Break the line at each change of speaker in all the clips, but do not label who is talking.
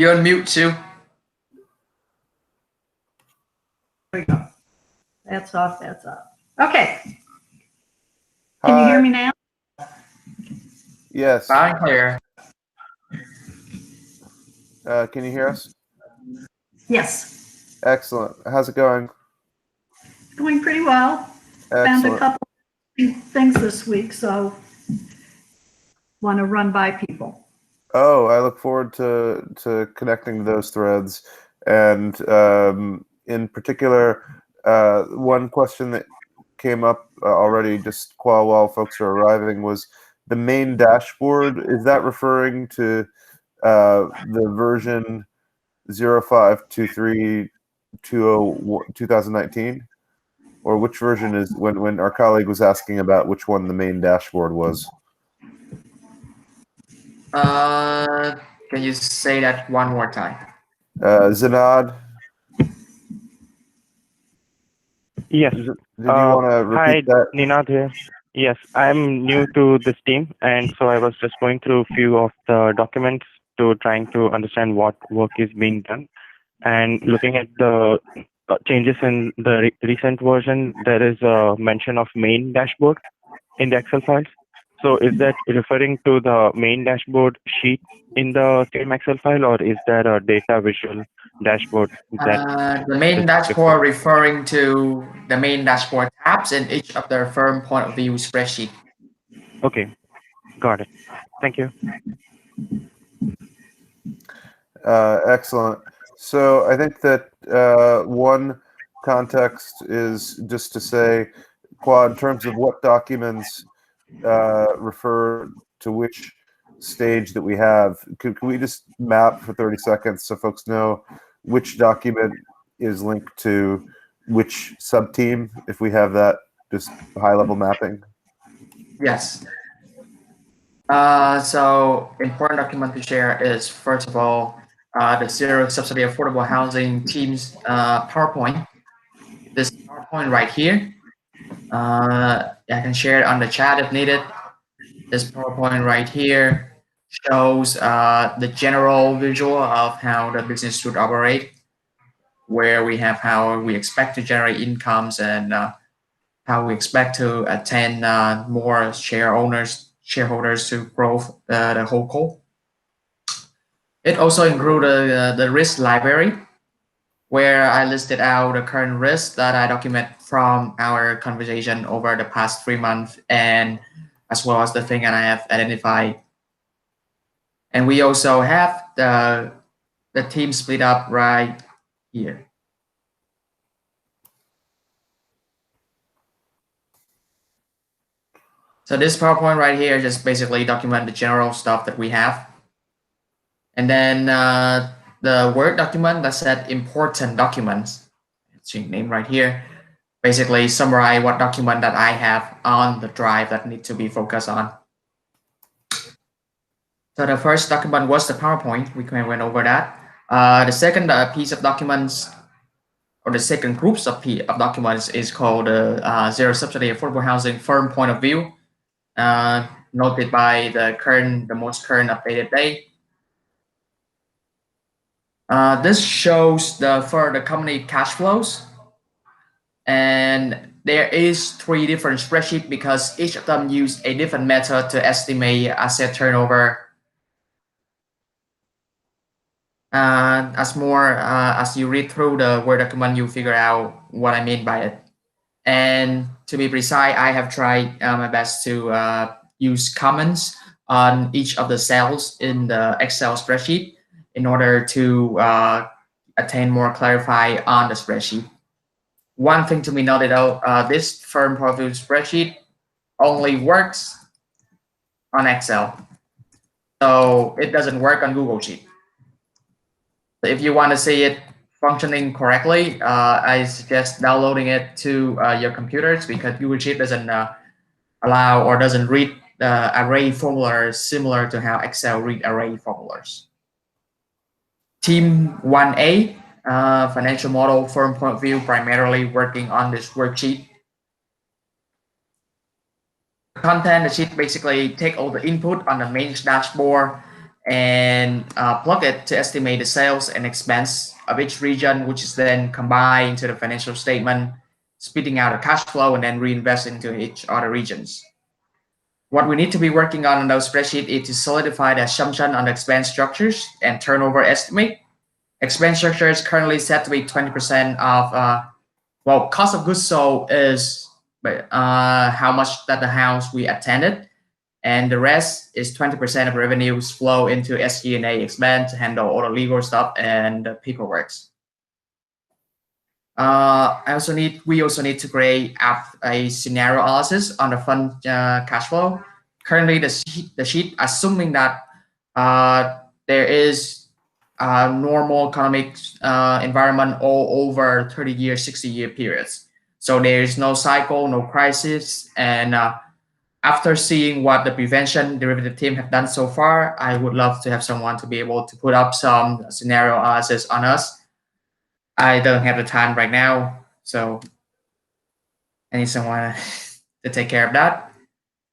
You're on mute too.
There we go. That's off, that's off. Okay. Can you hear me now?
Yes.
Loud and clear.
Can you hear us?
Yes.
Excellent. How's it going?
Going pretty well. Found a
Excellent.
couple things this week, so want to run by people.
Oh, I look forward to connecting to those threads. And in particular, one question that came up already just while folks are arriving was the main dashboard. Is that referring to the version 05232019? Or which version is when our colleague was asking about which one the main dashboard was?
Can you say that one more time?
Zinad?
Yes.
Did you want to repeat that?
Hi, Ninad here. Yes, I'm new to this team, and so I was just going through a few of the documents to trying to understand what work is being done. And looking at the changes in the recent version, there is a mention of main dashboard in the Excel files. So is that referring to the main dashboard sheet in the same Excel file, or is there a data visual dashboard?
The main dashboard referring to the main dashboard tabs in each of the firm point of view spreadsheet.
Okay, got it. Thank you.
Excellent. So I think that one context is just to say, Quad, in terms of what documents refer to which stage that we have, could we just map for 30 seconds so folks know which document is linked to which sub-team, if we have that just high-level mapping?
Yes. So important document to share is, first of all, the Zero Subsidy Affordable Housing Team's PowerPoint. This PowerPoint right here. I can share it on the chat if needed. This PowerPoint right here shows the general visual of how the business should operate, where we have how we expect to generate incomes and how we expect to attain more shareholders to grow the whole co. It also included the risk library, where I listed out the current risks that I document from our conversation over the past 3 months, and as well as the thing that I have identified. And we also have the team split up right here. So this PowerPoint right here just basically document the general stuff that we have. And then the Word document that said important documents, it's your name right here, basically summarize what document that I have on the drive that need to be focused on. So the first document was the PowerPoint. We went over that. The second piece of documents, or the second groups of documents, is called the Zero Subsidy Affordable Housing Firm Point of View, noted by the most current updated date. This shows for the company cash flows, and there is 3 different spreadsheets because each of them use a different method to estimate asset turnover. As you read through the Word document, you figure out what I mean by it. And to be precise, I have tried my best to use comments on each of the cells in the Excel spreadsheet in order to attain more clarify on the spreadsheet. One thing to be noted though, this firm profile spreadsheet only works on Excel. So it doesn't work on Google Sheet. So if you want to see it functioning correctly, I suggest downloading it to your computers, because Google Sheet doesn't allow or doesn't read array formulas similar to how Excel read array formulas. Team 1A, financial model firm point of view, primarily working on this worksheet. Content, the sheet basically take all the input on the main dashboard and plug it to estimate the sales and expense of each region, which is then combined into the financial statement, spitting out a cash flow and then reinvest into each other regions. What we need to be working on those spreadsheet is to solidify the assumption on the expense structures and turnover estimate. Expense structure is currently set to be 20% of, well, cost of goods sold is how much that the house we attended, and the rest is 20% of revenues flow into SG&A expense to handle all the legal stuff and the paperwork. We also need to create a scenario analysis on the fund cash flow. Currently, the sheet assuming that there is a normal economic environment all over 30-year, 60-year periods. So there is no cycle, no crisis, and after seeing what the prevention derivative team have done so far, I would love to have someone to be able to put up some scenario analysis on us. I don't have the time right now, so I need someone to take care of that.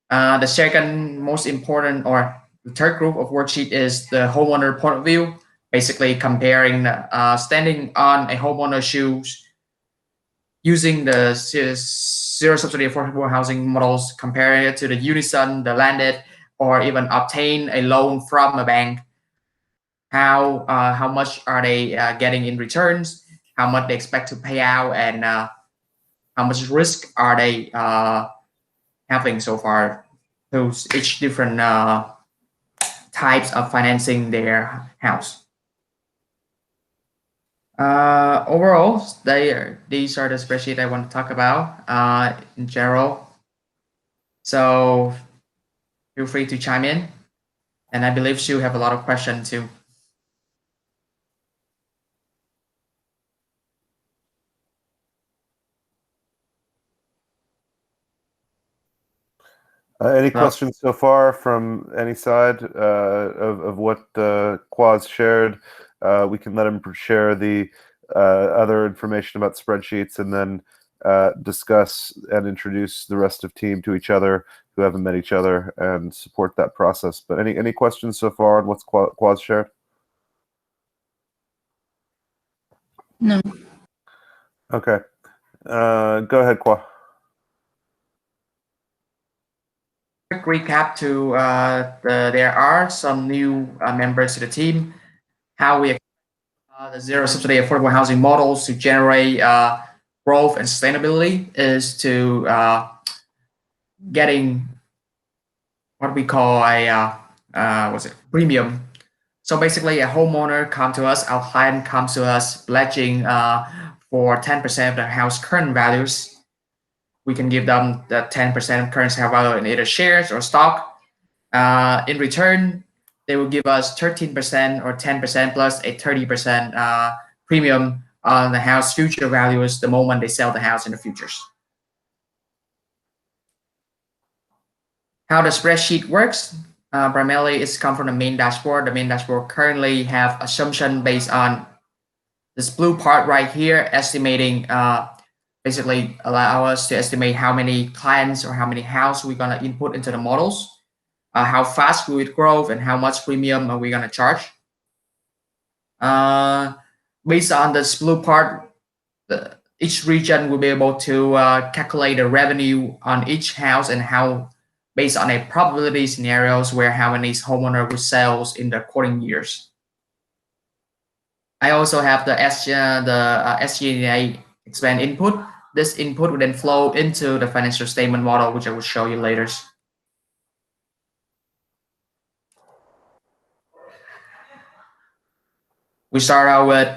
The second most important, or the third group of worksheet, is the homeowner point of view, basically comparing standing on a homeowner's shoes using the zero subsidy affordable housing models, comparing it to the Unison, the landed, or even obtain a loan from a bank. How much are they getting in returns? How much they expect to pay out, and how much risk are they having so far to each different types of financing their house. Overall, these are the spreadsheet I want to talk about in general. So feel free to chime in, and I believe she'll have a lot of questions too.
Any questions so far from any side of what Quaz shared? We can let him share the other information about spreadsheets, and then discuss and introduce the rest of team to each other who haven't met each other and support that process. But any questions so far on what's Quaz shared?
No.
Okay. Go ahead, Quaz.
Quick recap to there are some new members to the team. How we the zero subsidy affordable housing models to generate growth and sustainability is to getting what we call a premium. So basically, a homeowner come to us, our client comes to us pledging for 10% of their house current values. We can give them the 10% of current sale value in either shares or stock. In return, they will give us 13% or 10% plus a 30% premium on the house future values the moment they sell the house in the futures. How the spreadsheet works, primarily it's come from the main dashboard. The main dashboard currently have assumption based on this blue part right here, estimating basically allow us to estimate how many clients or how many houses we're going to input into the models, how fast will it grow, and how much premium are we going to charge. Based on this blue part, each region will be able to calculate the revenue on each house and how, based on a probability scenarios where how many homeowner will sell in the according years. I also have the SG&A expense input. This input will then flow into the financial statement model, which I will show you later. We start out with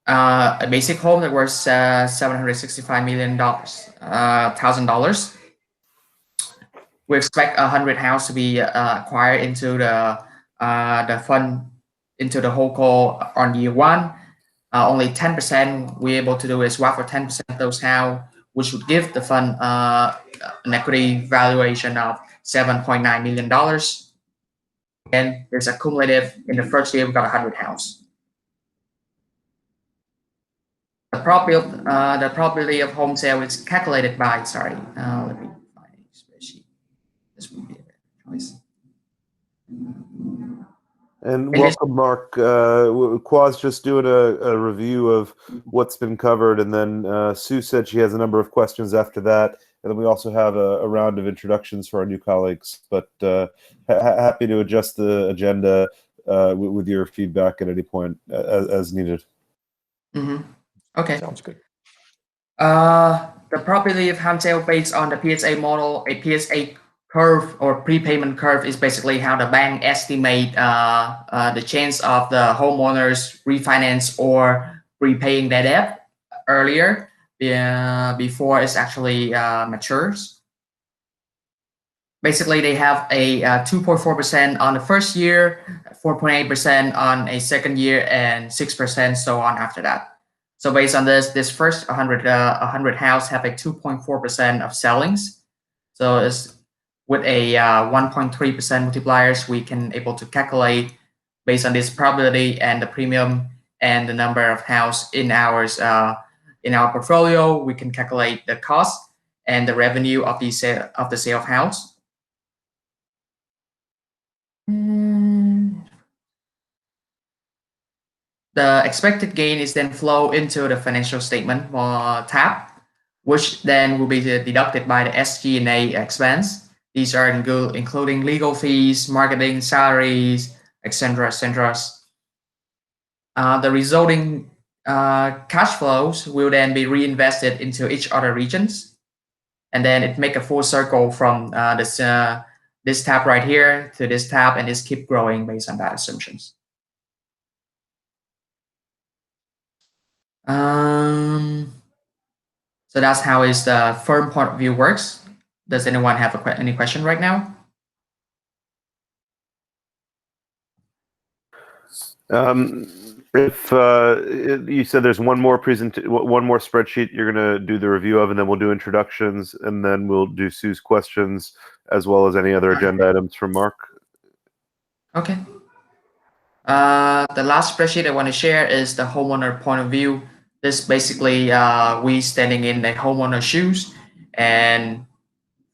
a basic home that worth $765 million, $1,000. We expect 100 houses to be acquired into the fund, into the whole call on year one. Only 10% we're able to do is swap for 10% of those houses, which would give the fund an equity valuation of $7.9 million. And there's a cumulative in the first year, we've got 100 houses. The probability of home sale is calculated by, sorry, let me find a spreadsheet. This would be a better choice.
And
Thank you.
welcome, Mark. Qua's just doing a review of what's been covered, and then Sue said she has a number of questions after that, and then we also have a round of introductions for our new colleagues. But happy to adjust the agenda with your feedback at any point as needed.
Okay.
Sounds good.
The probability of home sale based on the PSA model, a PSA curve or prepayment curve is basically how the bank estimate the chance of the homeowners refinance or repaying their debt earlier before it's actually matures. Basically, they have a 2.4% on the first year, 4.8% on a second year, and 6% so on after that. So based on this first 100 house have a 2.4% of sellings. So it's with a 1.3% multipliers, we can able to calculate based on this probability and the premium and the number of house in our portfolio. We can calculate the cost and the revenue of the sale of house. The expected gain is then flow into the financial statement tab, which then will be deducted by the SG&A expense. These are including legal fees, marketing, salaries, etc., etc. The resulting cash flows will then be reinvested into each other regions, and then it make a full circle from this tab right here to this tab, and just keep growing based on that assumptions. So that's how is the firm point of view works. Does anyone have any question right now?
If you said there's one more spreadsheet you're going to do the review of, and then we'll do introductions, and then we'll do Sue's questions as well as any other agenda items from Mark.
Okay. The last spreadsheet I want to share is the homeowner point of view. This basically we standing in the homeowner shoes and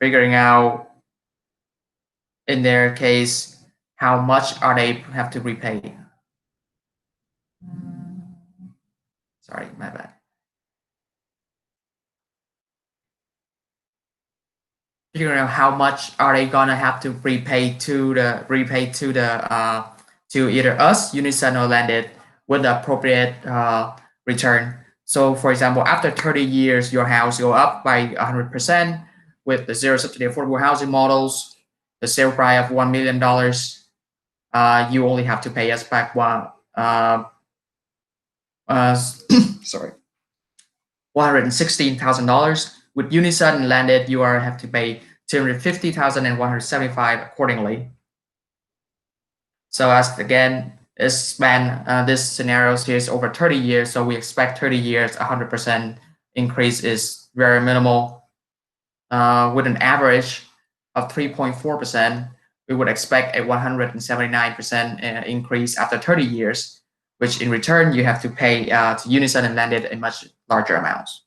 figuring out in their case how much are they have to repay. Sorry, my bad. Figuring out how much are they gonna have to repay to either us, Unison, or Landed with the appropriate return. So, for example, after 30 years, your house go up by 100% with the zero subsidy affordable housing models. The sale price of $1 million. You only have to pay us back sorry, $116,000. With Unison and Landed, you have to pay $250,000 and $175,000 accordingly. So as again, this span this scenarios here is over 30 years. So we expect 30 years, 100% increase is very minimal. With an average of 3.4%, we would expect a 179% increase after 30 years, which in return you have to pay to Unison and Landed in much larger amounts.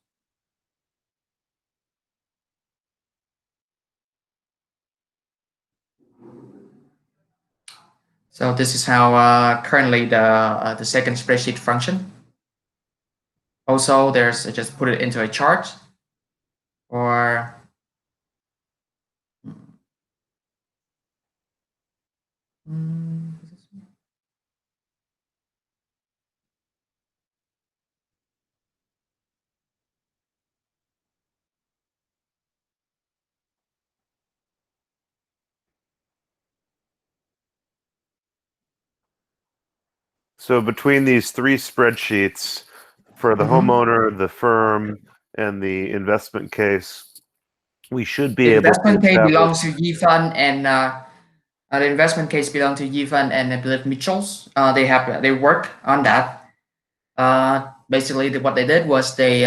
So this is how currently the second spreadsheet function. Also, there's just put it into a chart or
So between these three spreadsheets for the homeowner, the firm, and the investment case, we should be
the
able to
investment case
establish.
belongs to Yi Fund, and the investment case belongs to Yi Fund and I believe Mitchell's. They work on that. Basically, what they did was they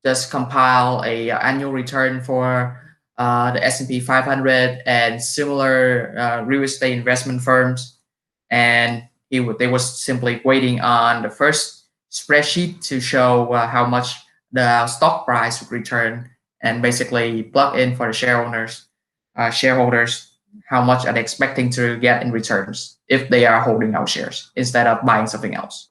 just compile a annual return for the S&P 500 and similar real estate investment firms, and they was simply waiting on the first spreadsheet to show how much the stock price would return, and basically plug in for the shareholders how much are they expecting to get in returns if they are holding our shares instead of buying something else.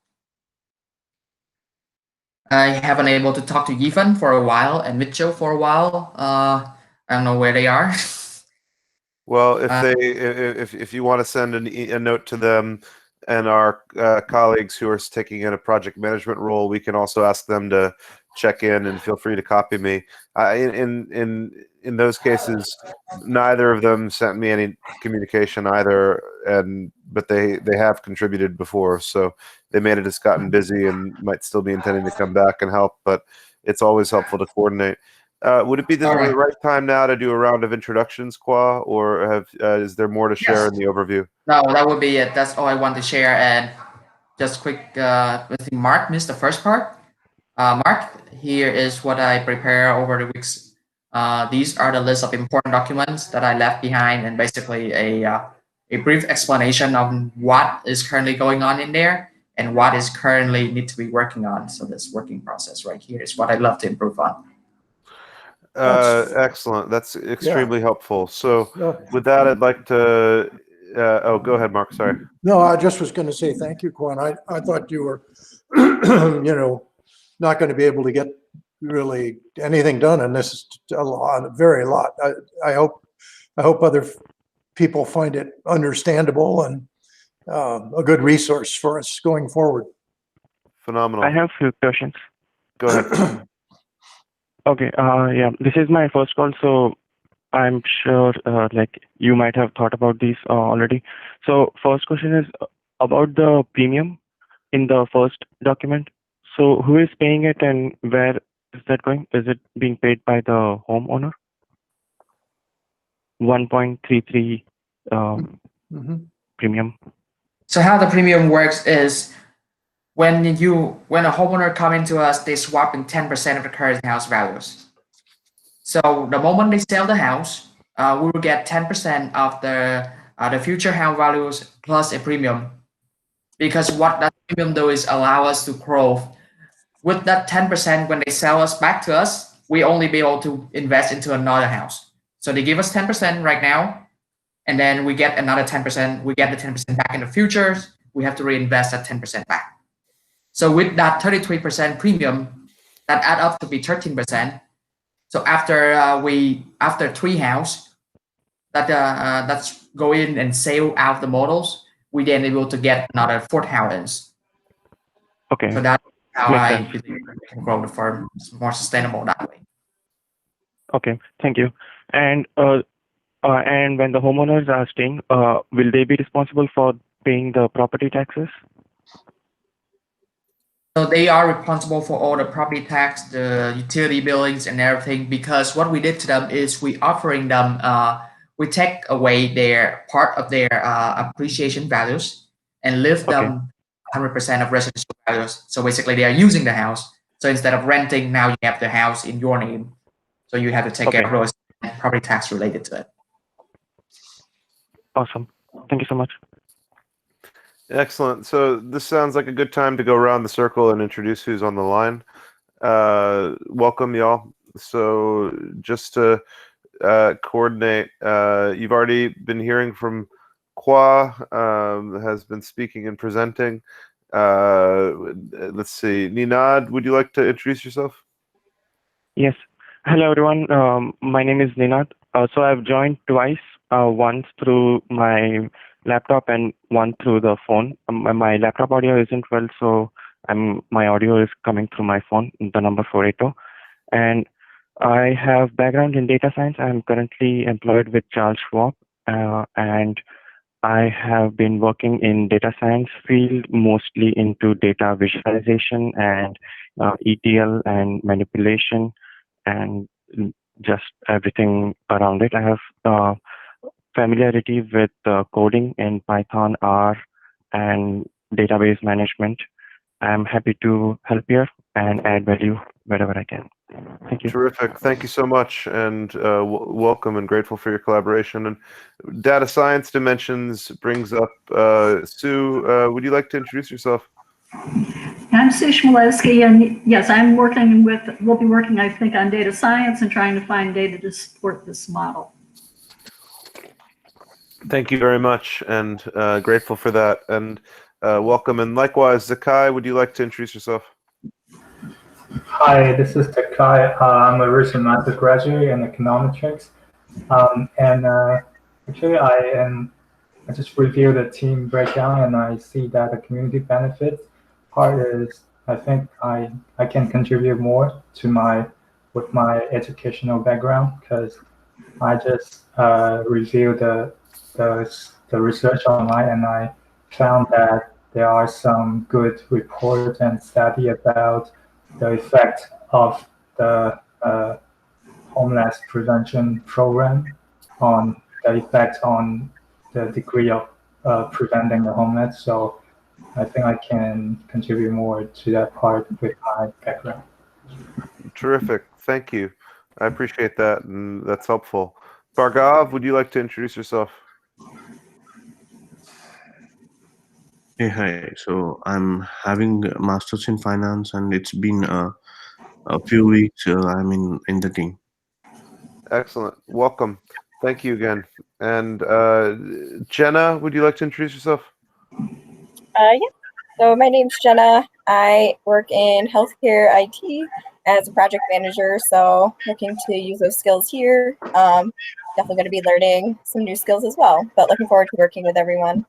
I haven't been able to talk to Yifan for a while and Mitchell for a while. I don't know where they are.
Well, if you want to send a note to them and our colleagues who are taking in a project management role, we can also ask them to check in, and feel free to copy me. In those cases, neither of them sent me any communication either, but they have contributed before, so they may have just gotten busy and might still be intending to come back and help. But it's always helpful to coordinate. Would it be the right time now to do a round of introductions, Kwa, or is there more to share in the overview?
No, that would be it. That's all I want to share. And just quick, I think Mark missed the first part. Mark, here is what I prepare over the weeks. These are the list of important documents that I left behind, and basically a brief explanation of what is currently going on in there and what is currently need to be working on. So this working process right here is what I'd love to improve on.
Excellent. That's extremely helpful. So with that, I'd like to, go ahead, Mark, sorry.
No, I just was going to say thank you, Quan. I thought you were, not going to be able to get really anything done, and this is a lot. I hope other people find it understandable and a good resource for us going forward.
Phenomenal.
I have a few questions.
Go ahead.
Okay, yeah, this is my first call, so I'm sure like you might have thought about these already. So first question is about the premium in the first document. So who is paying it and where is that going? Is it being paid by the homeowner? 1.33 premium.
So how the premium works is when a homeowner come into us, they swap in 10% of the current house values. So the moment they sell the house, we will get 10% of the future house values plus a premium. Because what that premium do is allow us to grow. With that 10%, when they sell us back to us, we only be able to invest into another house. So they give us 10% right now, and then we get another 10%. We get the 10% back in the future. We have to reinvest that 10% back. So with that 33% premium, that add up to be 13%. So after 3 house that's go in and sell out the models, we then able to get another 4 house.
Okay.
So that's how
Makes
I
sense.
believe we can grow the firm more sustainable that way.
Okay, thank you. And when the homeowners are staying, will they be responsible for paying the property taxes?
So they are responsible for all the property tax, the utility billings, and everything. Because what we did to them is we offering them, we take away their part of their appreciation values and lift them 100% of residential values. So basically, they are using the house. So instead of renting, now you have the house in your name. So you have to take care of those property tax related to it.
Awesome. Thank you so much.
Excellent. So this sounds like a good time to go around the circle and introduce who's on the line. Welcome, y'all. So just to coordinate, you've already been hearing from Kwa, has been speaking and presenting. Let's see. Ninad, would you like to introduce yourself?
Yes. Hello, everyone. My name is Ninad. So I've joined twice, once through my laptop and one through the phone. My laptop audio isn't well, so my audio is coming through my phone, the number 480. And I have background in data science. I'm currently employed with Charles Schwab, and I have been working in data science field, mostly into data visualization and ETL and manipulation and just everything around it. I have familiarity with coding in Python, R, and database management. I'm happy to help here and add value wherever I can. Thank you.
Terrific. Thank you so much, and welcome and grateful for your collaboration. And Data Science Dimensions brings up Sue. Would you like to introduce yourself?
I'm Sue Chmielewski, and yes, we'll be working, I think, on data science and trying to find data to support this model.
Thank you very much, and grateful for that, and welcome. And likewise, Zakai, would you like to introduce yourself?
Hi, this is Takai. I'm a recent master graduate in econometrics. Actually, I just reviewed the team breakdown and I see that the community benefits part is, I think I can contribute more to with my educational background because I just reviewed the research online and I found that there are some good reports and study about the effect of the homeless prevention program on the effect on the degree of preventing the homeless. So I think I can contribute more to that part with my background.
Terrific. Thank you. I appreciate that, and that's helpful. Bhargav, would you like to introduce yourself?
Hey, hi. So I'm having a master's in finance, and it's been a few weeks. I'm in the team.
Excellent. Welcome. Thank you again. And Jenna, would you like to introduce yourself?
Yeah. So my name's Jenna. I work in healthcare IT as a project manager. So looking to use those skills here. Definitely going to be learning some new skills as well. But looking forward to working with everyone.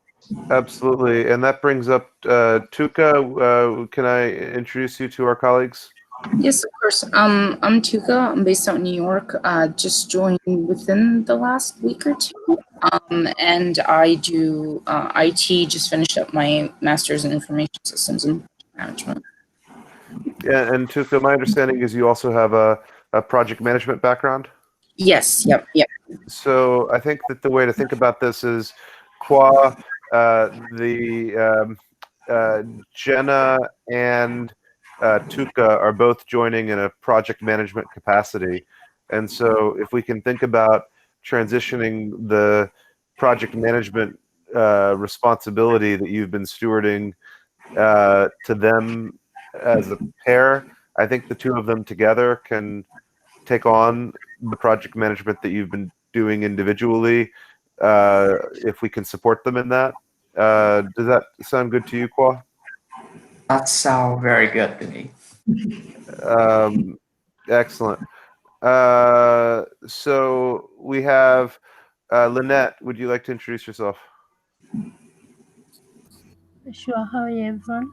Absolutely. And that brings up Tuka. Can I introduce you to our colleagues?
Yes, of course. I'm Tuka. I'm based out in New York. Just joined within the last week or two. And I do IT. Just finished up my master's in information systems and management.
Yeah, and Tuka, my understanding is you also have a project management background.
Yes. Yep.
So I think that the way to think about this is Qua, Jenna and Tuka are both joining in a project management capacity. And so if we can think about transitioning the project management responsibility that you've been stewarding to them as a pair, I think the two of them together can take on the project management that you've been doing individually if we can support them in that. Does that sound good to you, Qua?
That sounds very good to me.
Excellent. So we have Lynette. Would you like to introduce yourself?
Sure. How are you, everyone?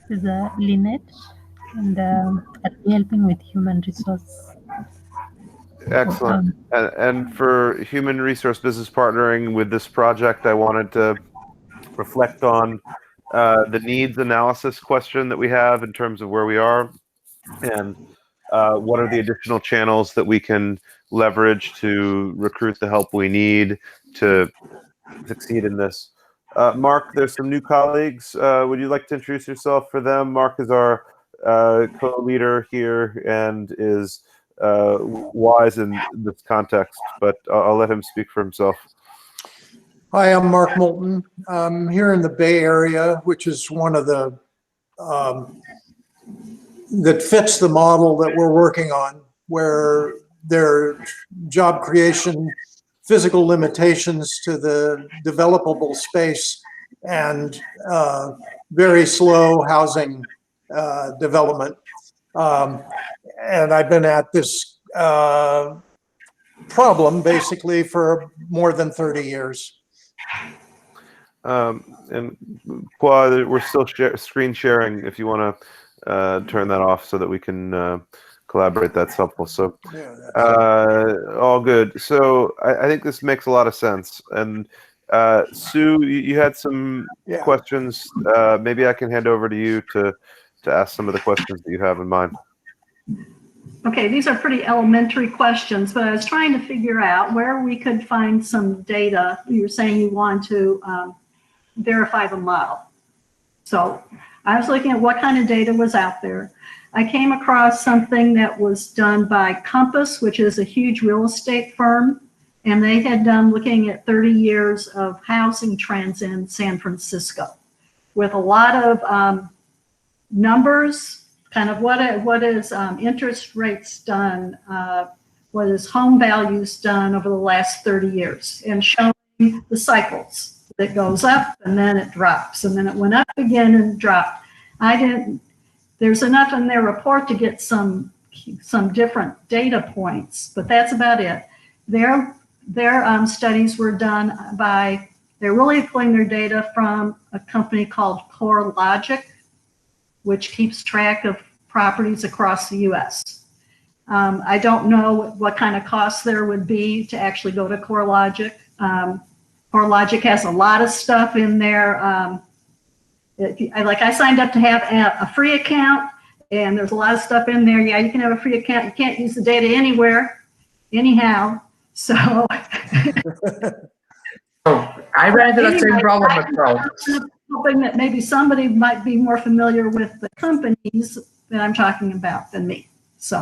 This is Lynette, and I'll be helping with human resource.
Excellent. And for human resource business partnering with this project, I wanted to reflect on the needs analysis question that we have in terms of where we are and what are the additional channels that we can leverage to recruit the help we need to succeed in this. Mark, there's some new colleagues. Would you like to introduce yourself for them? Mark is our co-leader here and is wise in this context, but I'll let him speak for himself.
Hi, I'm Mark Moulton. I'm here in the Bay Area, which is one of the that fits the model that we're working on, where there are job creation, physical limitations to the developable space, and very slow housing development. And I've been at this problem basically for more than 30 years.
And Qua, we're still screen sharing. If you want to turn that off so that we can collaborate, that's helpful. So all good. So I think this makes a lot of sense. And Sue, you had some questions. Maybe I can hand over to you to ask some of the questions that you have in mind.
Okay, these are pretty elementary questions, but I was trying to figure out where we could find some data. You were saying you want to verify the model. So I was looking at what kind of data was out there. I came across something that was done by Compass, which is a huge real estate firm, and they had done looking at 30 years of housing trends in San Francisco with a lot of numbers, kind of what is interest rates done, what is home values done over the last 30 years, and showing the cycles. It goes up and then it drops, and then it went up again and dropped. There's enough in their report to get some different data points, but that's about it. Their studies were done they're really pulling their data from a company called CoreLogic, which keeps track of properties across the US. I don't know what kind of costs there would be to actually go to CoreLogic. CoreLogic has a lot of stuff in there. I signed up to have a free account, and there's a lot of stuff in there. Yeah, you can have a free account. You can't use the data anywhere, anyhow. So,
I ran into the same problem with Crow.
Hoping that maybe somebody might be more familiar with the companies that I'm talking about than me. So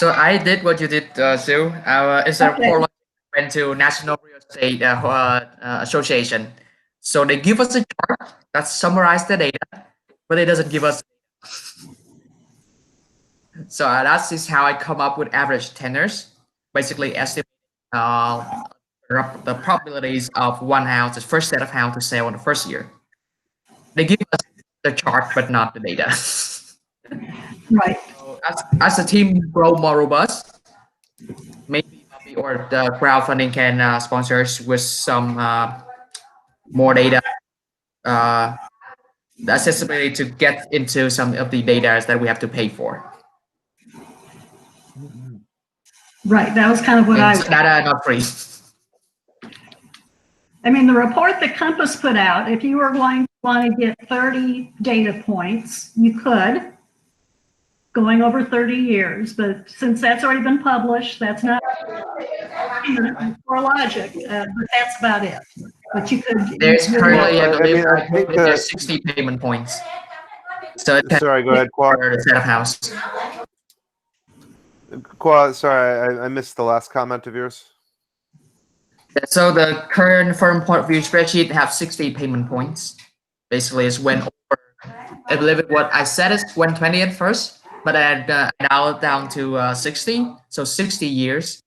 I did what you did, Sue. It's a CoreLogic went to National Real Estate Association. So they give us a chart that summarizes the data, but it doesn't give us. So that is how I come up with average tenors, basically estimate the probabilities of one house, the first set of house to sell in the first year. They give us the chart, but not the data.
Right.
So as the team grow more robust, maybe or the crowdfunding can sponsor us with some more data, the accessibility to get into some of the data that we have to pay for.
Right. That was kind of what I was.
Data not free.
I mean, the report that Compass put out, if you were going to want to get 30 data points, you could, going over 30 years. But since that's already been published, that's not CoreLogic, but that's about it. But you could.
There's currently,
I think
there's 60 payment points. So it
sorry, go ahead, Quad.
Set of house.
Quad, sorry, I missed the last comment of yours.
So the current firm point of view spreadsheet have 60 payment points. Basically, it's when over. I believe it what I said is 120 at first, but I dialed it down to 60. So 60 years,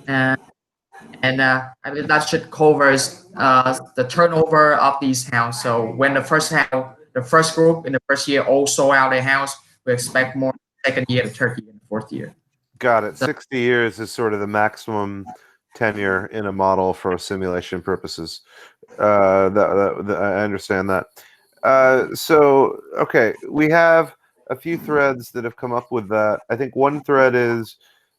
and I believe that should cover the turnover of these houses. So when the first group in the first year all sold out their house, we expect more second year, the third year, and the fourth year.
Got it. 60 years is sort of the maximum tenure in a model for simulation purposes. I understand that. So, okay, we have a few threads that have come up with that. I think one thread is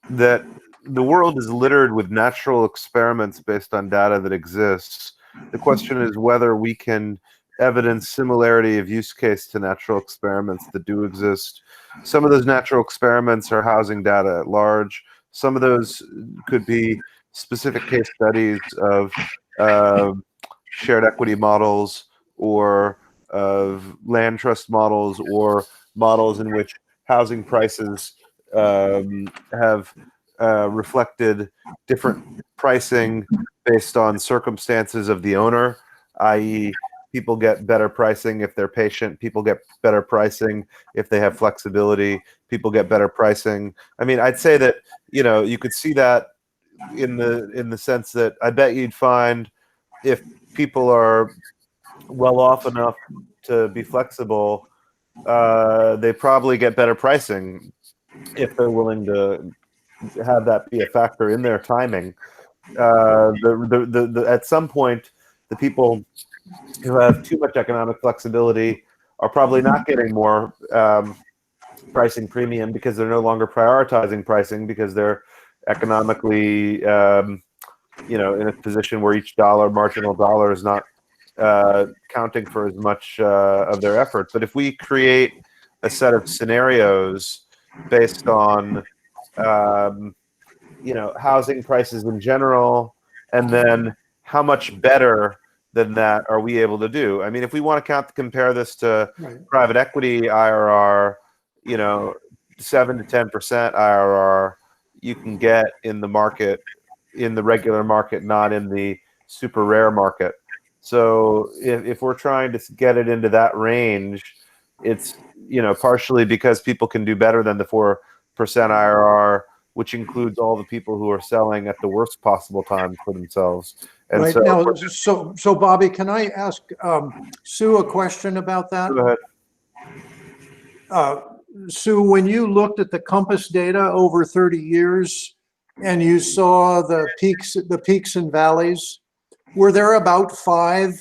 that the world is littered with natural experiments based on data that exists. The question is whether we can evidence similarity of use case to natural experiments that do exist. Some of those natural experiments are housing data at large. Some of those could be specific case studies of shared equity models or of land trust models or models in which housing prices have reflected different pricing based on circumstances of the owner, i.e. people get better pricing if they're patient, people get better pricing if they have flexibility, people get better pricing. I mean, I'd say that, you could see that in the sense that I bet you'd find if people are well off enough to be flexible, they probably get better pricing if they're willing to have that be a factor in their timing. At some point, the people who have too much economic flexibility are probably not getting more pricing premium because they're no longer prioritizing pricing because they're economically, in a position where each marginal dollar is not counting for as much of their effort. But if we create a set of scenarios based on, housing prices in general, and then how much better than that are we able to do? I mean, if we want to compare this to private equity IRR, 7 to 10% IRR you can get in the market, in the regular market, not in the super rare market. So if we're trying to get it into that range, it's partially because people can do better than the 4% IRR which includes all the people who are selling at the worst possible time for themselves. And
Right
so,
now, so Bobby, can I ask Sue a question about that?
go ahead.
Sue, when you looked at the Compass data over 30 years and you saw the peaks and valleys, were there about 5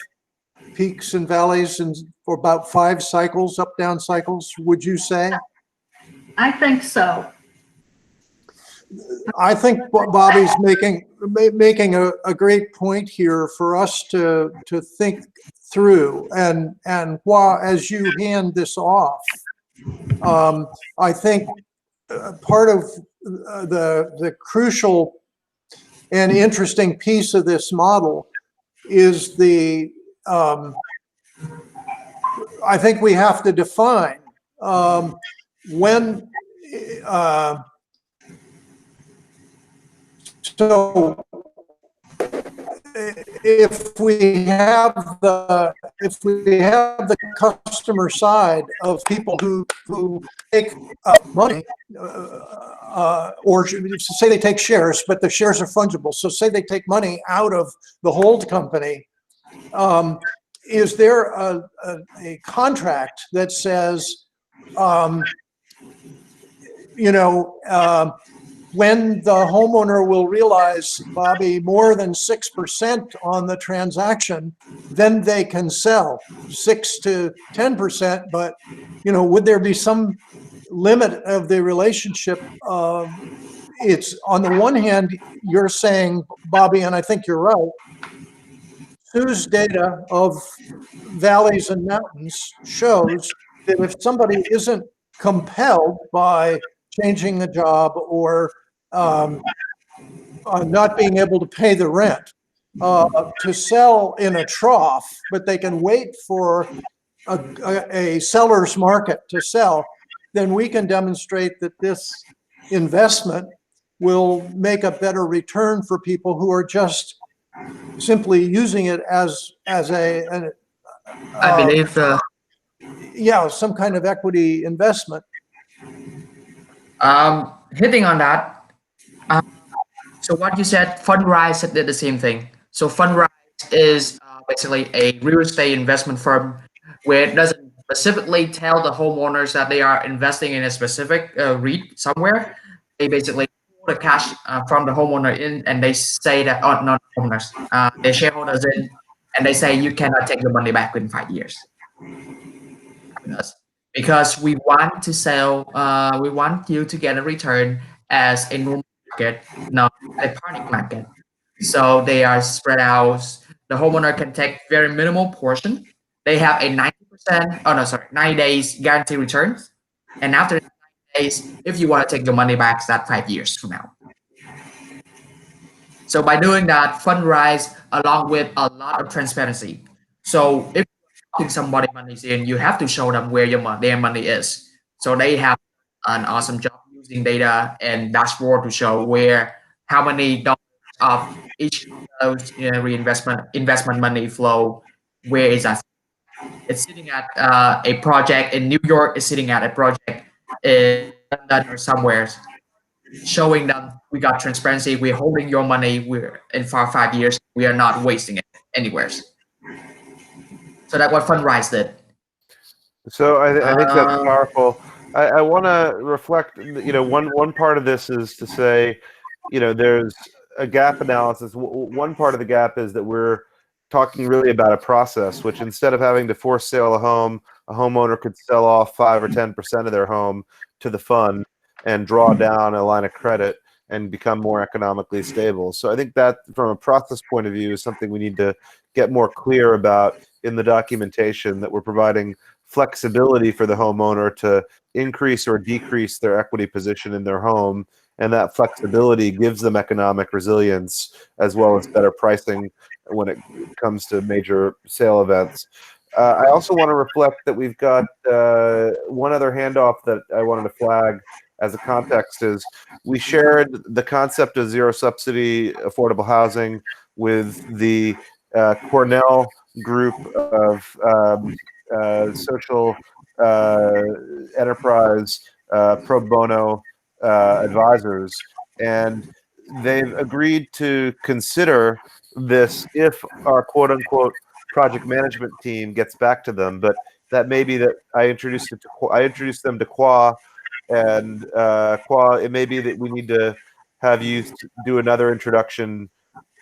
peaks and valleys and for about 5 cycles, up down cycles, would you say?
I think so.
I think Bobby's making a great point here for us to think through, and while as you hand this off, I think part of the crucial and interesting piece of this model is I think we have to define when. So if we have the customer side of people who take money, or say they take shares, but the shares are fungible. So say they take money out of the hold company. Is there a contract that says, when the homeowner will realize, Bobby, more than 6% on the transaction, then they can sell 6 to 10%. But, would there be some limit of the relationship? It's on the one hand, you're saying, Bobby, and I think you're right, Sue's data of valleys and mountains shows that if somebody isn't compelled by changing the job or not being able to pay the rent to sell in a trough, but they can wait for a seller's market to sell, then we can demonstrate that this investment will make a better return for people who are just simply using it as
I believe
some kind of equity investment.
hitting on that. So what you said, Fundrise did the same thing. So Fundrise is basically a real estate investment firm where it doesn't specifically tell the homeowners that they are investing in a specific REIT somewhere. They basically pull the cash from the homeowner in, and they say that, oh, not homeowners, the shareholders in, and they say you cannot take the money back within 5 years. Because we want to sell, we want you to get a return as a normal market, not a panic market. So they are spread out. The homeowner can take very minimal portion. They have a 90 days guarantee returns. And after 90 days, if you want to take your money back, that's 5 years from now. So by doing that, Fundrise along with a lot of transparency. So if somebody money in, you have to show them where their money is. So they have an awesome job using data and dashboard to show how many dollars of each of those investment money flow. Where is that? It's sitting at a project in New York. It's sitting at a project in London or somewhere, showing them we got transparency. We're holding your money. We're in for 5 years. We are not wasting it anywhere. So that's what Fundrise did.
So I think that's powerful. I want to reflect. One part of this is to say, there's a gap analysis. One part of the gap is that we're talking really about a process, which instead of having to force sale a homeowner could sell off 5 or 10% of their home to the fund and draw down a line of credit and become more economically stable. So I think that from a process point of view is something we need to get more clear about in the documentation, that we're providing flexibility for the homeowner to increase or decrease their equity position in their home. And that flexibility gives them economic resilience as well as better pricing when it comes to major sale events. I also want to reflect that we've got one other handoff that I wanted to flag as a context is we shared the concept of zero subsidy affordable housing with the Cornell group of social enterprise pro bono advisors. and they've agreed to consider this if our quote unquote project management team gets back to them. But that may be that I introduced them to Qua, and Qua, it may be that we need to have you do another introduction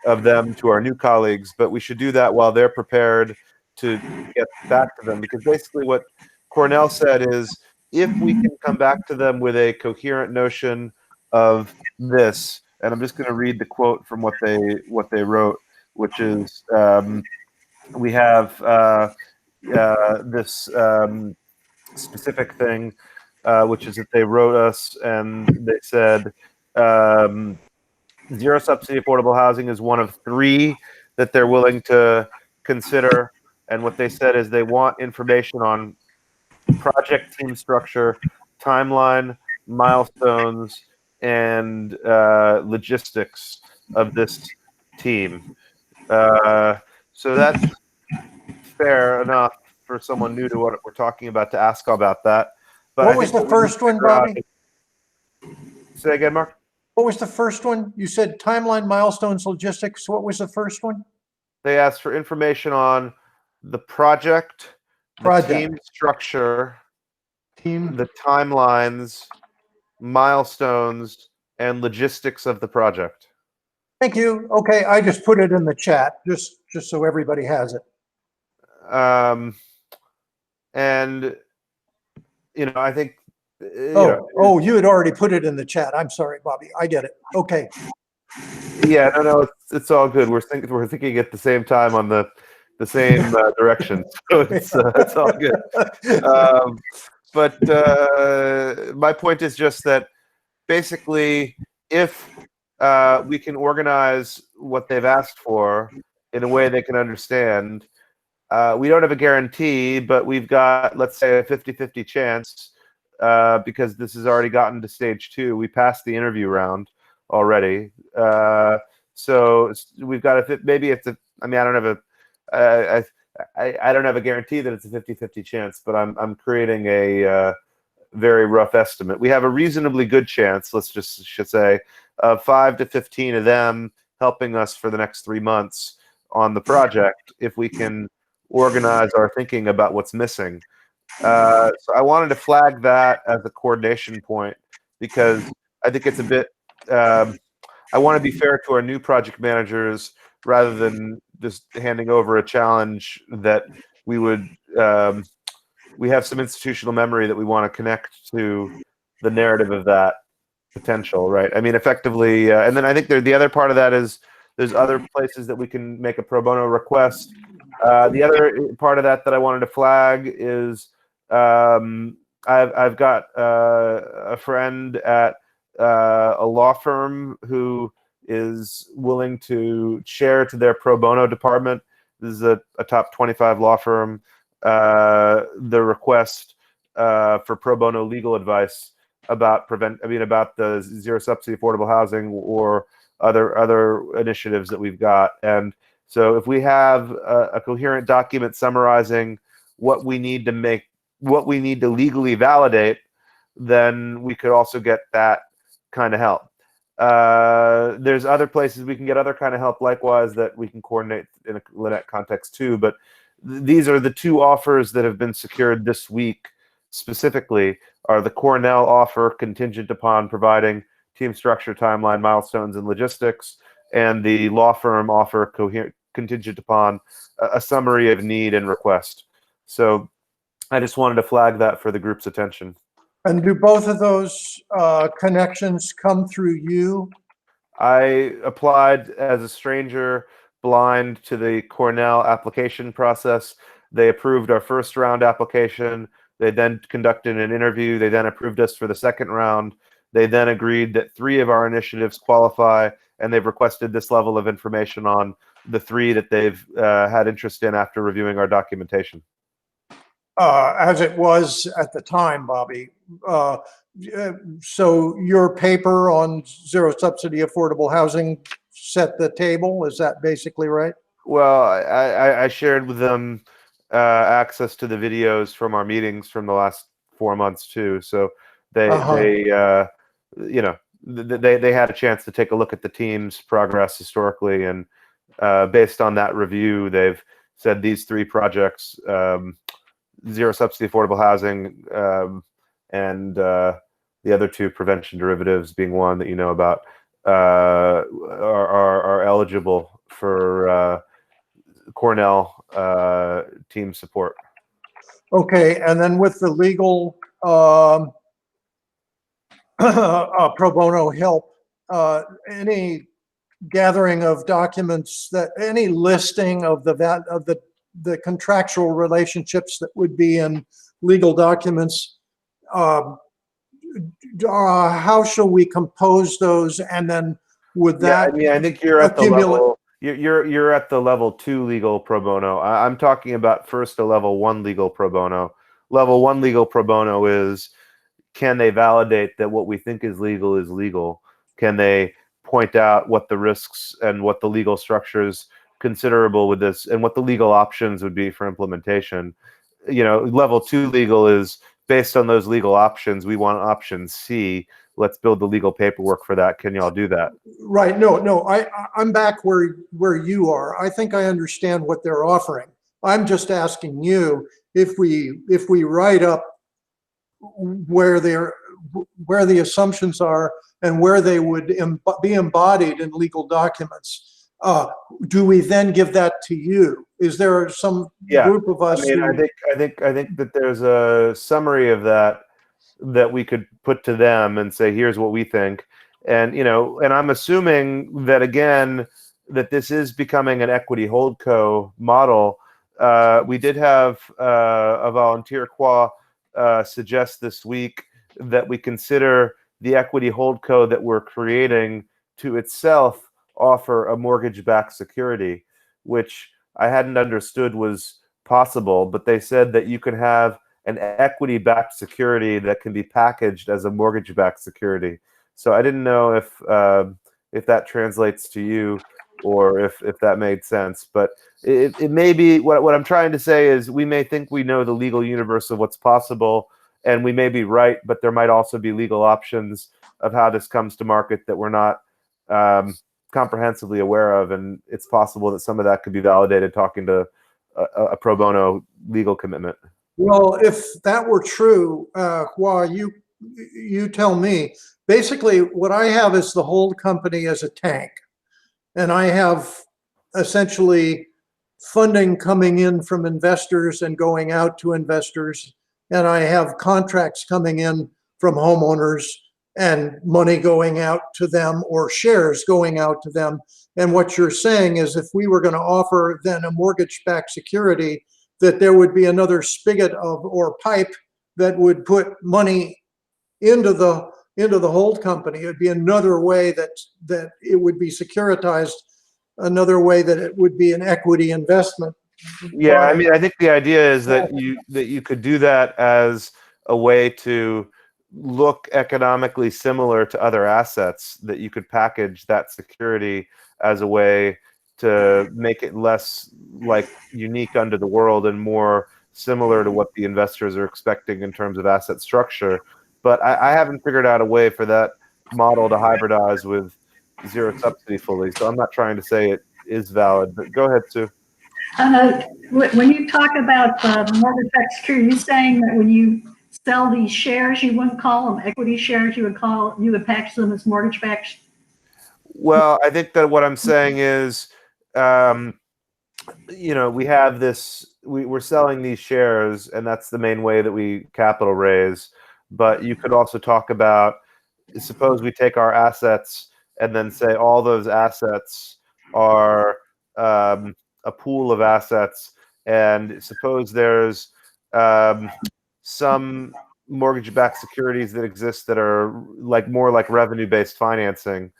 of them to our new colleagues, but we should do that while they're prepared to get back to them, because basically what Cornell said is if we can come back to them with a coherent notion of this, and I'm just going to read the quote from what they wrote, which is we have this specific thing, which is that they wrote us and they said zero subsidy affordable housing is one of 3 that they're willing to consider. And what they said is they want information on project team structure, timeline, milestones, and logistics of this team. So that's fair enough for someone new to what we're talking about to ask about that. But
what was the first one, Bobby?
Say again, Mark.
What was the first one? You said timeline, milestones, logistics. What was the first one?
They asked for information on the project, the team structure, the timelines, milestones, and logistics of the project.
Thank you. Okay, I just put it in the chat, just so everybody has it.
And I think.
You had already put it in the chat. I'm sorry, Bobby. I get it. Okay.
Yeah, no, it's all good. We're thinking at the same time on the same direction, so it's all good. But my point is just that basically, if we can organize what they've asked for in a way they can understand, we don't have a guarantee, but we've got, let's say, a 50-50 chance. Because this has already gotten to stage 2. We passed the interview round already. So we've got maybe it's a, I mean, I don't have a guarantee that it's a 50-50 chance, but I'm creating a very rough estimate. We have a reasonably good chance, should say, of 5 to 15 of them helping us for the next 3 months on the project if we can organize our thinking about what's missing. So I wanted to flag that as a coordination point because I think it's a bit. I want to be fair to our new project managers rather than just handing over a challenge that we would. We have some institutional memory that we want to connect to the narrative of that potential, right? I mean, effectively, and then I think the other part of that is there's other places that we can make a pro bono request. The other part of that I wanted to flag is. I've got a friend at a law firm who is willing to share to their pro bono department. This is a top 25 law firm. The request for pro bono legal advice about the zero subsidy affordable housing or other initiatives that we've got. And so if we have a coherent document summarizing what we need to legally validate, then we could also get that kind of help. There's other places we can get other kind of help likewise that we can coordinate in a Lynette context too, but these are the 2 offers that have been secured this week specifically are the Cornell offer contingent upon providing team structure, timeline, milestones, and logistics, and the law firm offer contingent upon a summary of need and request. So I just wanted to flag that for the group's attention.
And do both of those connections come through you?
I applied as a stranger, blind to the Cornell application process. They approved our first round application. They then conducted an interview. They then approved us for the second round. They then agreed that 3 of our initiatives qualify, and they've requested this level of information on the 3 that they've had interest in after reviewing our documentation.
As it was at the time, Bobby. So your paper on zero subsidy affordable housing set the table. Is that basically right?
Well, I shared with them access to the videos from our meetings from the last 4 months too. So they they had a chance to take a look at the team's progress historically, and based on that review, they've said these three projects, zero subsidy affordable housing, and the other two, prevention derivatives being one that you know about, are eligible for Cornell team support.
Okay, and then with the legal pro bono help, any gathering of documents, that any listing of the contractual relationships that would be in legal documents, how shall we compose those, and then would
Yeah,
that
I mean, I think you're at the
accumulate?
level. You're at the level 2 legal pro bono. I'm talking about first a level 1 legal pro bono. Level 1 legal pro bono is, can they validate that what we think is legal is legal? Can they point out what the risks and what the legal structures considerable with this, and what the legal options would be for implementation? You know, level 2 legal is based on those legal options. We want option C. Let's build the legal paperwork for that. Can y'all do that?
Right. No, I'm back where you are. I think I understand what they're offering. I'm just asking you if we write up where the assumptions are and where they would be embodied in legal documents. Do we then give that to you? Is there some group of us?
I mean, I think that there's a summary of that we could put to them and say, here's what we think. And, you know, and I'm assuming that, again, that this is becoming an equity holdco model. We did have a volunteer suggest this week that we consider the equity holdco that we're creating to itself offer a mortgage-backed security, which I hadn't understood was possible, but they said that you could have an equity-backed security that can be packaged as a mortgage-backed security. So I didn't know if that translates to you, or if that made sense. But it may be, what I'm trying to say is, we may think we know the legal universe of what's possible, and we may be right, but there might also be legal options of how this comes to market that we're not comprehensively aware of, and it's possible that some of that could be validated talking to a pro bono legal commitment.
Well, if that were true, Hua, you tell me. Basically, what I have is the hold company as a tank, and I have essentially funding coming in from investors and going out to investors, and I have contracts coming in from homeowners and money going out to them, or shares going out to them. And what you're saying is, if we were going to offer then a mortgage-backed security, that there would be another spigot or pipe that would put money into the hold company. It would be another way that it would be securitized, another way that it would be an equity investment.
Yeah, I mean, I think the idea is that you could do that as a way to look economically similar to other assets, that you could package that security as a way to make it less like unique under the world and more similar to what the investors are expecting in terms of asset structure. But I haven't figured out a way for that model to hybridize with zero subsidy fully. So I'm not trying to say it is valid, but go ahead, Sue.
When you talk about mortgage-backed security, you're saying that when you sell these shares, you wouldn't call them equity shares, you would package them as mortgage-backed?
Well, I think that what I'm saying is, you know, we have this, we're selling these shares, and that's the main way that we capital raise. But you could also talk about, suppose we take our assets and then say all those assets are a pool of assets, and suppose there's some mortgage-backed securities that exist that are more like revenue-based financing.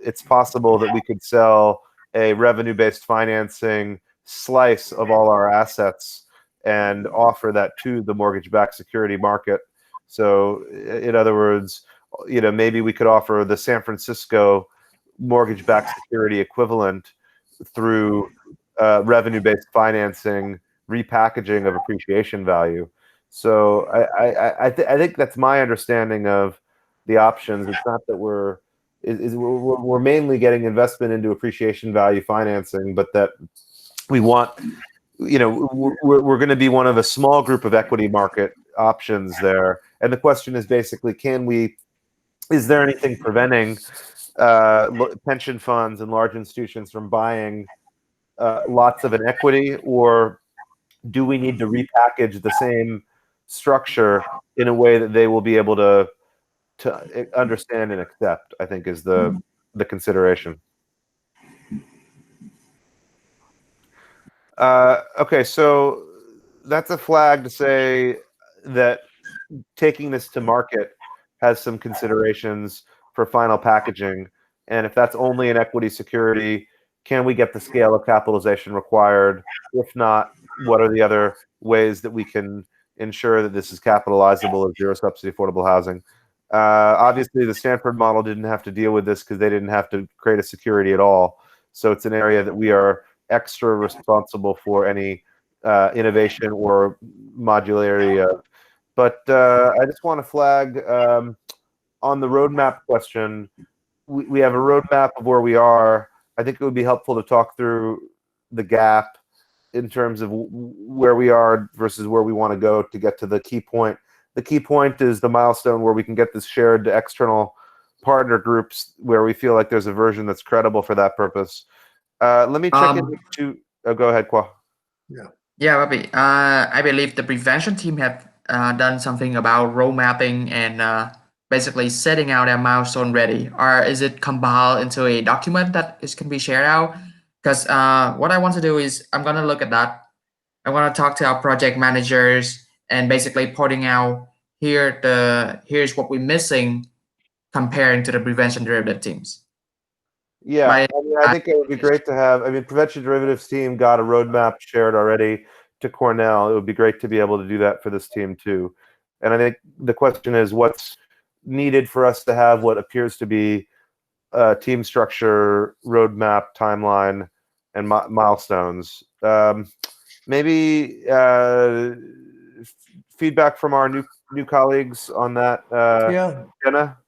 It's possible that we could sell a revenue-based financing slice of all our assets and offer that to the mortgage-backed security market. So in other words, you know, maybe we could offer the San Francisco mortgage-backed security equivalent through revenue-based financing, repackaging of appreciation value. So I think that's my understanding of the options. It's not that we're mainly getting investment into appreciation value financing, but that we want, we're going to be one of a small group of equity market options there. And the question is basically, is there anything preventing pension funds and large institutions from buying lots of an equity, or do we need to repackage the same structure in a way that they will be able to understand and accept, I think is the consideration. Okay, so that's a flag to say that taking this to market has some considerations for final packaging. And if that's only an equity security, can we get the scale of capitalization required? If not, what are the other ways that we can ensure that this is capitalizable as zero subsidy affordable housing? Obviously, the Stanford model didn't have to deal with this because they didn't have to create a security at all. So it's an area that we are extra responsible for any innovation or modularity of. But I just want to flag on the roadmap question, we have a roadmap of where we are. I think it would be helpful to talk through the gap in terms of where we are versus where we want to go to get to the key point. The key point is the milestone where we can get this shared to external partner groups where we feel like there's a version that's credible for that purpose. Let me check into. Oh, go ahead, Kwa.
Yeah, Bobby. I believe the prevention team have done something about road mapping and basically setting out a milestone ready. Or is it compiled into a document that can be shared out? Because what I want to do is I'm going to look at that. I want to talk to our project managers and basically pointing out here's what we're missing comparing to the prevention derivative teams.
Yeah, I think it would be great to have. Prevention derivatives team got a roadmap shared already to Cornell. It would be great to be able to do that for this team too. And I think the question is, what's needed for us to have what appears to be a team structure, roadmap, timeline, and milestones. Maybe feedback from our new colleagues on that. Jenna?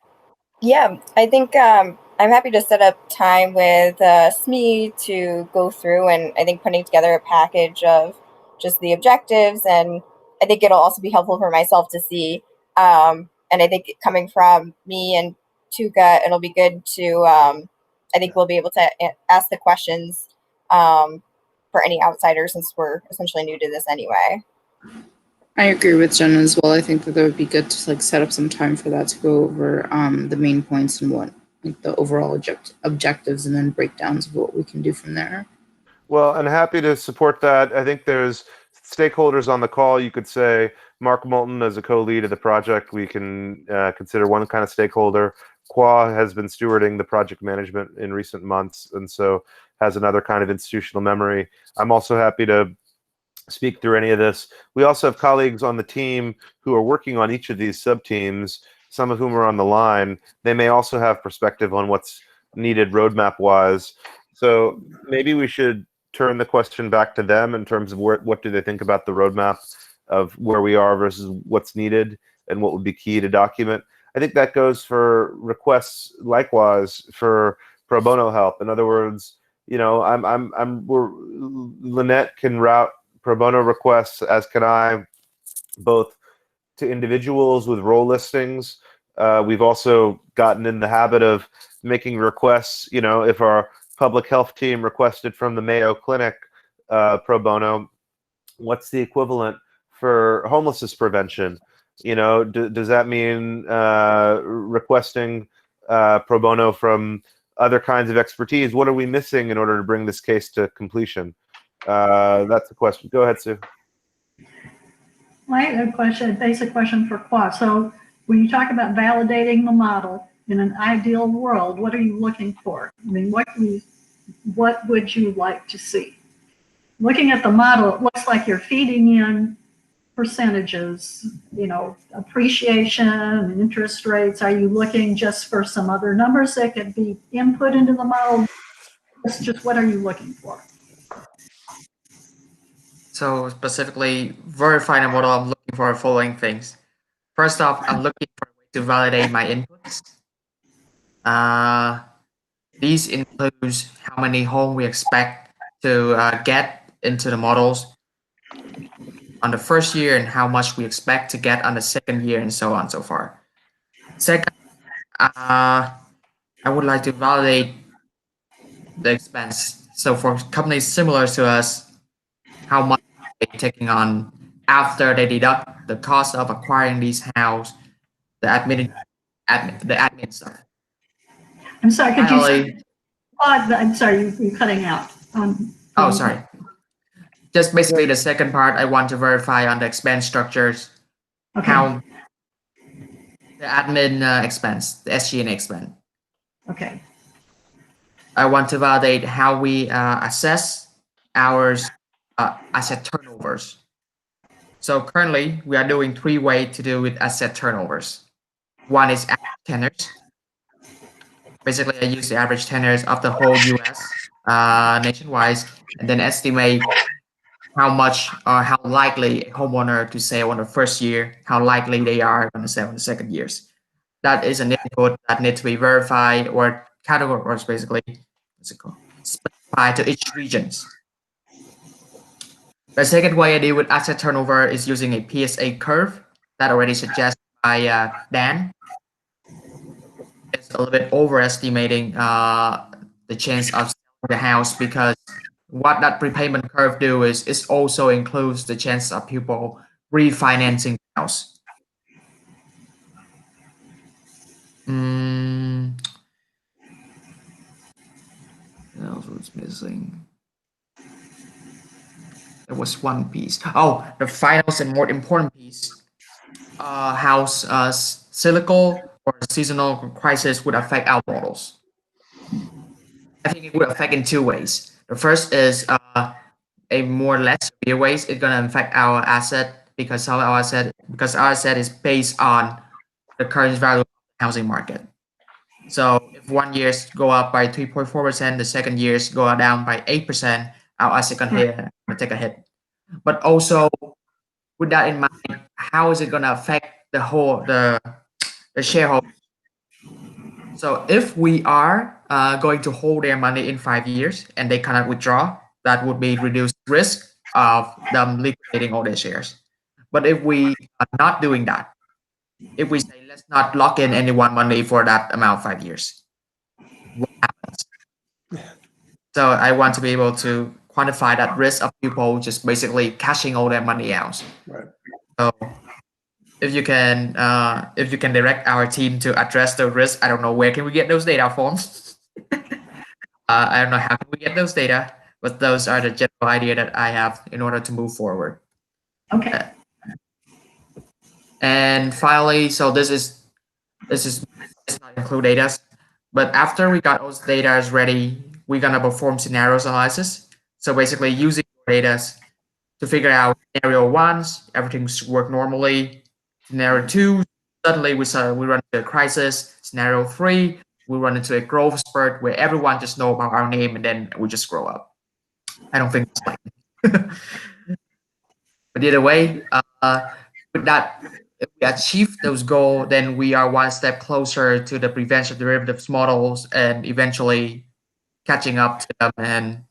Yeah, I think I'm happy to set up time with SME to go through, and I think putting together a package of just the objectives, and I think it'll also be helpful for myself to see. And I think coming from me and Tuka, it'll be good to, I think we'll be able to ask the questions for any outsiders since we're essentially new to this anyway.
I agree with Jen as well. I think that would be good to set up some time for that to go over the main points and what the overall objectives and then breakdowns of what we can do from there.
Well, and happy to support that. I think there's stakeholders on the call. You could say Mark Moulton as a co-lead of the project. We can consider one kind of stakeholder. Kwa has been stewarding the project management in recent months, and so has another kind of institutional memory. I'm also happy to speak through any of this. We also have colleagues on the team who are working on each of these sub-teams, some of whom are on the line. They may also have perspective on what's needed roadmap-wise. So maybe we should turn the question back to them in terms of what do they think about the roadmap of where we are versus what's needed and what would be key to document. I think that goes for requests likewise for pro bono help. In other words, Lynette can route pro bono requests, as can I, both to individuals with role listings. We've also gotten in the habit of making requests, if our public health team requested from the Mayo Clinic pro bono, what's the equivalent for homelessness prevention? Does that mean requesting pro bono from other kinds of expertise? What are we missing in order to bring this case to completion? That's the question. Go ahead, Sue.
I have a basic question for Kwa. So when you talk about validating the model in an ideal world, what are you looking for? What would you like to see? Looking at the model, it looks like you're feeding in percentages, appreciation and interest rates. Are you looking just for some other numbers that could be input into the model? Just what are you looking for?
So specifically, verifying a model, I'm looking for the following things. First off, I'm looking for a way to validate my inputs. These includes how many homes we expect to get into the models on the first year and how much we expect to get on the second year and so on and so forth. Second, I would like to validate the expense. So for companies similar to us, how much they're taking on after they deduct the cost of acquiring these house, the admin stuff.
I'm sorry, could you say,
Finally,
I'm sorry, you're cutting out.
oh, sorry. Just basically the second part, I want to verify on the expense structures,
Okay,
how the admin expense, the SG&A expense.
okay,
I want to validate how we assess our asset turnovers. So currently, we are doing 3 ways to do with asset turnovers. One is average tenors. Basically, I use the average tenors of the whole US nationwide, and then estimate how much or how likely a homeowner to sell on the first year, how likely they are going to sell in the second years. That is an input that needs to be verified or categorized, basically, what's it called? Specified to each regions. The second way I deal with asset turnover is using a PSA curve that already suggested by Dan. It's a little bit overestimating the chance of selling the house, because what that prepayment curve do is it also includes the chance of people refinancing the house. What else was missing? There was one piece. Oh, the final and more important piece. How cyclical or seasonal crisis would affect our models. I think it would affect in 2 ways. The first is a more or less severe ways. It's gonna affect our asset because our asset is based on the current value of the housing market. So if 1 year go up by 3.4%, the second years go down by 8%, our asset can take a hit. But also with that in mind, how is it gonna affect the shareholder? So if we are going to hold their money in 5 years and they cannot withdraw, that would be reduced risk of them liquidating all their shares. But if we are not doing that, if we say let's not lock in anyone money for that amount 5 years, what happens? So I want to be able to quantify that risk of people just basically cashing all their money out.
Right.
So if you can direct our team to address the risk, I don't know where can we get those data from. I don't know how can we get those data, but those are the general idea that I have in order to move forward.
okay.
And finally, so this is not include data, but after we got those data ready, we're gonna perform scenarios analysis. So basically using data to figure out scenario 1, everything's work normally. Scenario 2, suddenly we run into a crisis. Scenario 3, we run into a growth spurt where everyone just know about our name and then we just grow up. I don't think it's likely. But either way, with that, if we achieve those goals, then we are one step closer to the prevention derivatives models and eventually catching up to them and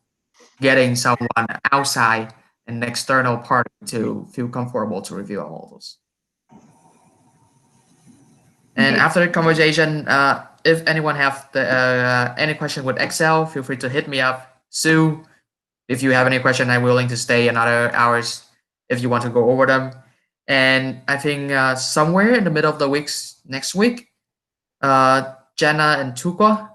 getting someone outside an external party to feel comfortable to review our models. And
Okay.
after the conversation, if anyone have any question with Excel, feel free to hit me up. Sue, if you have any question, I'm willing to stay another hours if you want to go over them. And I think somewhere in the middle of the weeks next week, Jenna and Tukwa,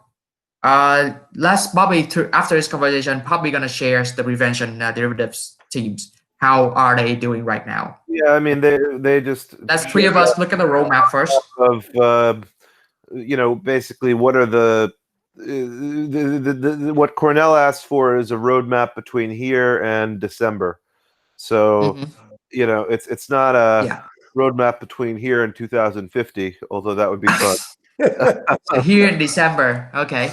after this conversation, probably gonna share the prevention derivatives teams. How are they doing right now?
Yeah, I mean they just
That's 3 of us. Look at the roadmap first.
Of basically what are the what Cornell asked for is a roadmap between here and December. So it's not a roadmap between here and 2050, although that would be fun.
So here in December. Okay.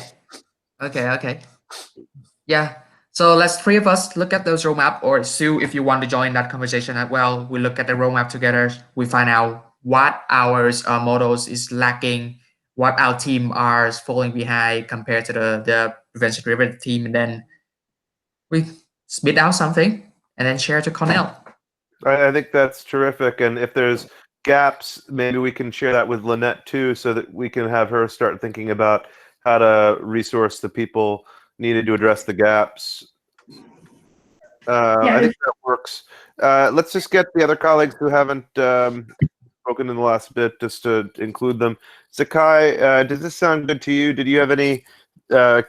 Yeah. So let's 3 of us look at those roadmap, or Sue, if you want to join that conversation as well. We look at the roadmap together. We find out what our models is lacking, what our team are falling behind compared to the prevention driven team, and then we spit out something and then share to Cornell.
I think that's terrific. And if there's gaps, maybe we can share that with Lynette too, so that we can have her start thinking about how to resource the people needed to address the gaps. I think that works. Let's just get the other colleagues who haven't spoken in the last bit, just to include them. Zakai, does this sound good to you? Did you have any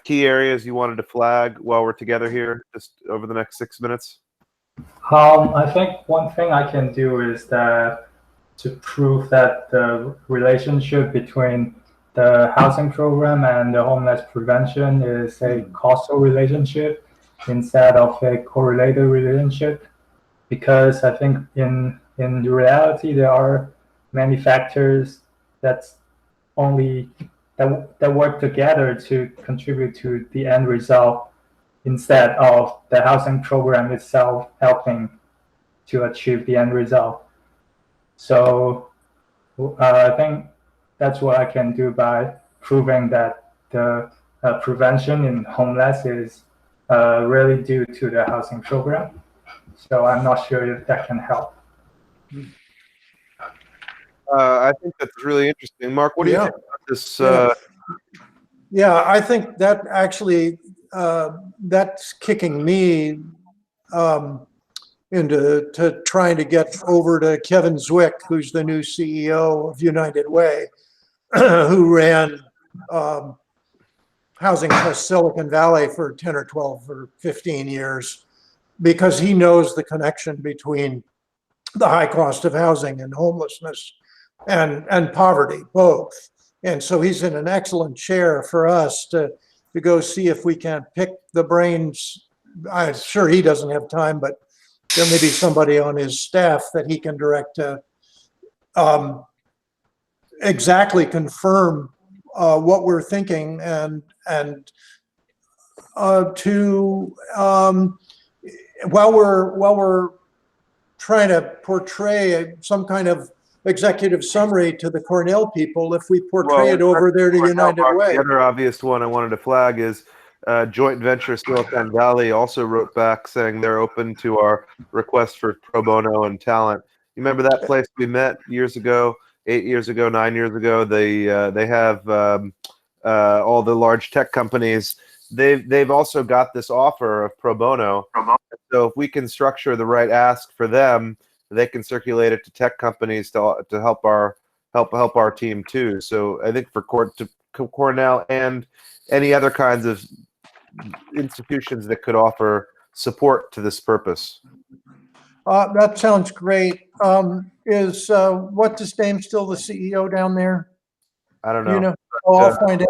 key areas you wanted to flag while we're together here, just over the next 6 minutes?
I think one thing I can do is that to prove that the relationship between the housing program and the homeless prevention is a causal relationship instead of a correlated relationship, because I think in reality there are many factors that work together to contribute to the end result, instead of the housing program itself helping to achieve the end result. So I think that's what I can do by proving that the prevention in homeless is really due to the housing program. So I'm not sure if that can help.
I think that's really interesting. Mark, what do you think about this?
Yeah, I think that actually, that's kicking me into trying to get over to Kevin Zwick, who's the new CEO of United Way, who ran Housing Trust Silicon Valley for 10 or 12 or 15 years, because he knows the connection between the high cost of housing and homelessness and poverty, both. And so he's in an excellent chair for us to go see if we can pick the brains. I'm sure he doesn't have time, but there may be somebody on his staff that he can direct to exactly confirm what we're thinking, and to while we're trying to portray some kind of executive summary to the Cornell people, if we portray it over there to United Way.
The other obvious one I wanted to flag is joint venture Silicon Valley also wrote back saying they're open to our request for pro bono and talent. You remember that place we met years ago, 8 years ago, 9 years ago? They have all the large tech companies. They've also got this offer of pro bono. So if we can structure the right ask for them, they can circulate it to tech companies to help our team too. So I think for Cornell and any other kinds of institutions that could offer support to this purpose.
That sounds great. Is what's his name still the CEO down there?
I don't know.
You know, I'll find out.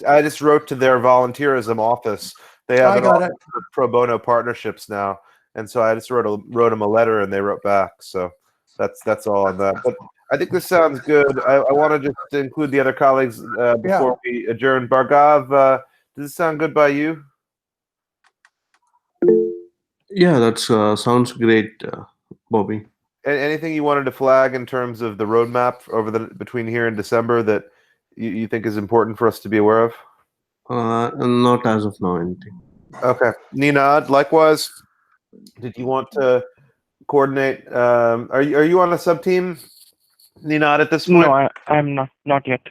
I just wrote to their volunteerism office. They have pro bono partnerships now, and so I just wrote them a letter, and they wrote back. So that's all on that. But I think this sounds good. I want to just include the other colleagues before we adjourn. Bhargav, does this sound good by you?
Yeah, that sounds great, Bobby.
Anything you wanted to flag in terms of the roadmap between here and December that you think is important for us to be aware of?
Not as of now, anything.
Okay. Ninad, likewise, did you want to coordinate? Are you on a sub team, Ninad, at this point?
No, I'm not yet.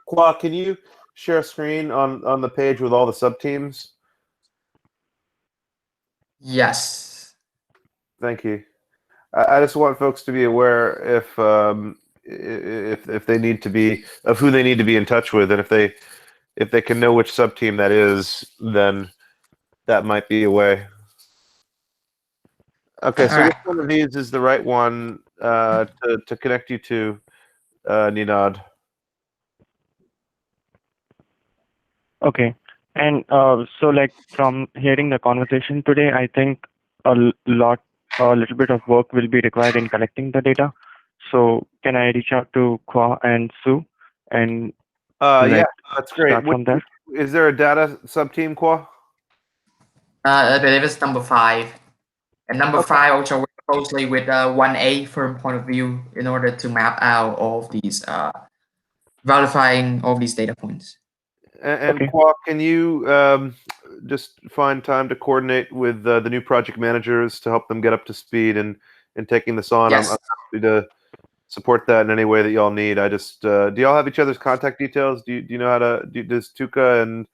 Kwa, can you share a screen on the page with all the sub teams?
Yes.
Thank you. I just want folks to be aware if they need to be of who they need to be in touch with, and if they can know which sub team that is, then that might be a way. Okay, so which one of these is the right one to connect you to, Ninad?
Okay, and so like from hearing the conversation today, I think a little bit of work will be required in collecting the data. So can I reach out to Kwa and Sue and
yeah, that's great.
Start from there?
Is there a data sub team, Kwa?
I believe it's number 5, and number 5 also closely with 1A firm point of view in order to map out all of these, verifying all these data points.
And
Okay.
Kwok, can you just find time to coordinate with the new project managers to help them get up to speed and taking this on?
Yes.
I'm happy to support that in any way that y'all need. I just do y'all have each other's contact details? Do you know how to? Does Tuka and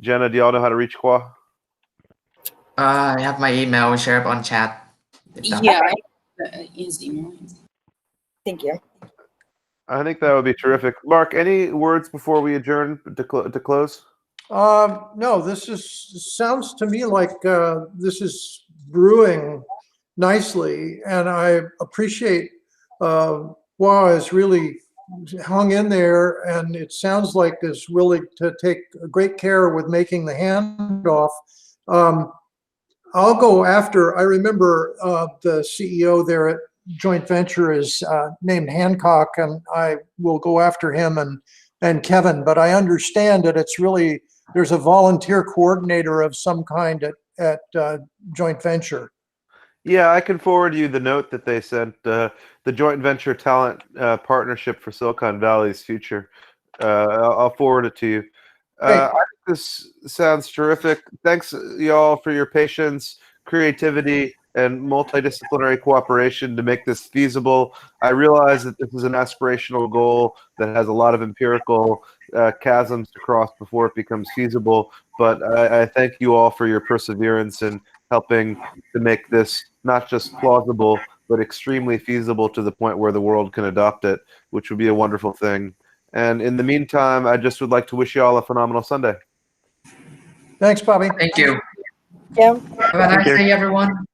Jenna, do y'all know how to reach Kwa?
I have my email shared on chat.
Yeah, his email.
Thank you.
I think that would be terrific. Mark, any words before we adjourn to close?
No, sounds to me like this is brewing nicely, and I appreciate Hua has really hung in there, and it sounds like is willing to take great care with making the handoff. I'll go after. I remember the CEO there at Joint Venture is named Hancock, and I will go after him and Kevin. But I understand that it's really there's a volunteer coordinator of some kind at Joint Venture.
Yeah, I can forward you the note that they sent, the Joint Venture Talent Partnership for Silicon Valley's future. I'll forward it to you. I think this sounds terrific. Thanks, y'all, for your patience, creativity, and multidisciplinary cooperation to make this feasible. I realize that this is an aspirational goal that has a lot of empirical chasms to cross before it becomes feasible, but I thank you all for your perseverance in helping to make this not just plausible, but extremely feasible to the point where the world can adopt it, which would be a wonderful thing. And in the meantime, I just would like to wish you all a phenomenal Sunday.
Thanks, Bobby.
Thank you.
Yeah.
Have a nice day, everyone.